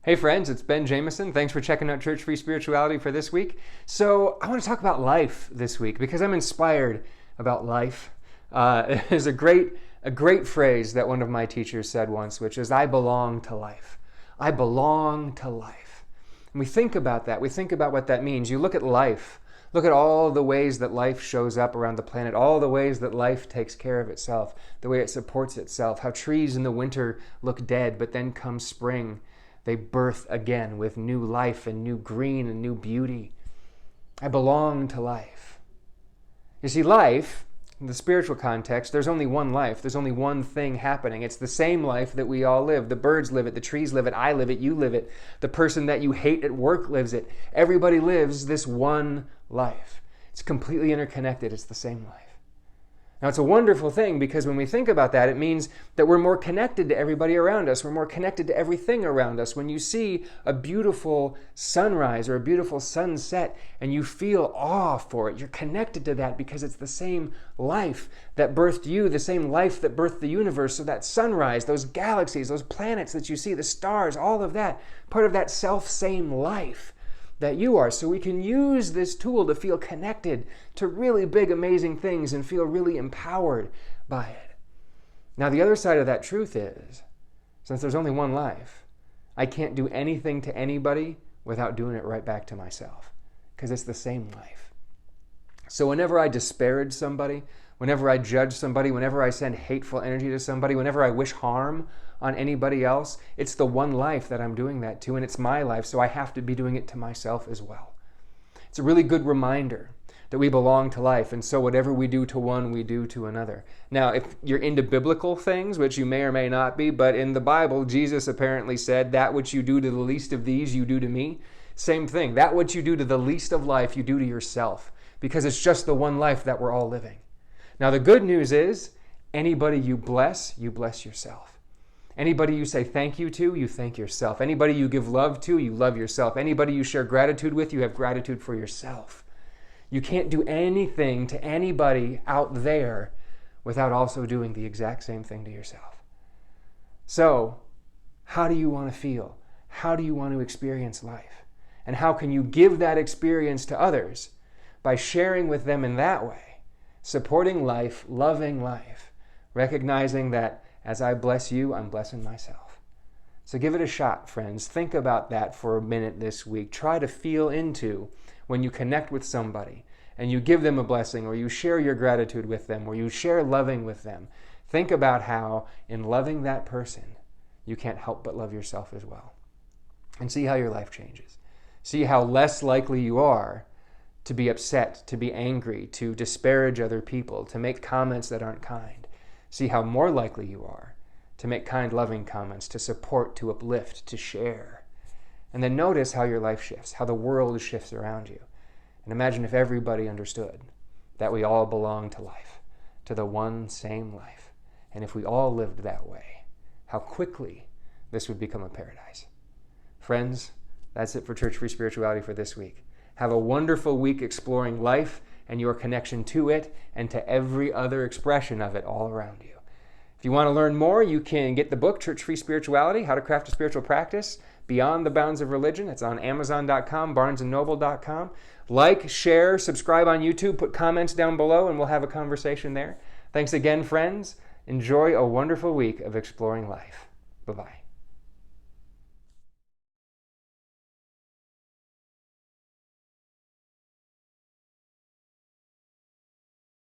Hey friends, it's Ben Jameson. Thanks for checking out Church Free Spirituality for this week. So I want to talk about life this week because I'm inspired about life. There's a great phrase that one of my teachers said once, which is, I belong to life. I belong to life. And we think about that. We think about what that means. You look at life. Look at all the ways that life shows up around the planet, all the ways that life takes care of itself, the way it supports itself, how trees in the winter look dead, but then comes spring. They birth again with new life and new green and new beauty. I belong to life. You see, life, in the spiritual context, there's only one life. There's only one thing happening. It's the same life that we all live. The birds live it, the trees live it, I live it, you live it. The person that you hate at work lives it. Everybody lives this one life. It's completely interconnected. It's the same life. Now, it's a wonderful thing because when we think about that, it means that we're more connected to everybody around us. We're more connected to everything around us. When you see a beautiful sunrise or a beautiful sunset and you feel awe for it, you're connected to that because it's the same life that birthed you, the same life that birthed the universe. So that sunrise, those galaxies, those planets that you see, the stars, all of that, part of that self-same life that you are. So we can use this tool to feel connected to really big, amazing things and feel really empowered by it. Now, the other side of that truth is, since there's only one life, I can't do anything to anybody without doing it right back to myself, because it's the same life. So whenever I disparage somebody, whenever I judge somebody, whenever I send hateful energy to somebody, whenever I wish harm on anybody else, it's the one life that I'm doing that to, and it's my life, so I have to be doing it to myself as well. It's a really good reminder that we belong to life, and so whatever we do to one, we do to another. Now, if you're into biblical things, which you may or may not be, but in the Bible, Jesus apparently said, that which you do to the least of these, you do to me. Same thing. That which you do to the least of life, you do to yourself, because it's just the one life that we're all living. Now, the good news is, anybody you bless yourself. Anybody you say thank you to, you thank yourself. Anybody you give love to, you love yourself. Anybody you share gratitude with, you have gratitude for yourself. You can't do anything to anybody out there without also doing the exact same thing to yourself. So, how do you want to feel? How do you want to experience life? And how can you give that experience to others? By sharing with them in that way, supporting life, loving life, recognizing that as I bless you, I'm blessing myself. So give it a shot, friends. Think about that for a minute this week. Try to feel into when you connect with somebody and you give them a blessing, or you share your gratitude with them, or you share loving with them. Think about how in loving that person, you can't help but love yourself as well. And see how your life changes. See how less likely you are to be upset, to be angry, to disparage other people, to make comments that aren't kind. See how more likely you are to make kind, loving comments, to support, to uplift, to share. And then notice how your life shifts, how the world shifts around you. And imagine if everybody understood that we all belong to life, to the one same life. And if we all lived that way, how quickly this would become a paradise. Friends, that's it for Church Free Spirituality for this week. Have a wonderful week exploring life and your connection to it and to every other expression of it all around you. If you want to learn more, you can get the book, Church Free Spirituality, How to Craft a Spiritual Practice Beyond the Bounds of Religion. It's on Amazon.com, BarnesandNoble.com. Like, share, subscribe on YouTube, put comments down below, and we'll have a conversation there. Thanks again, friends. Enjoy a wonderful week of exploring life. Bye-bye.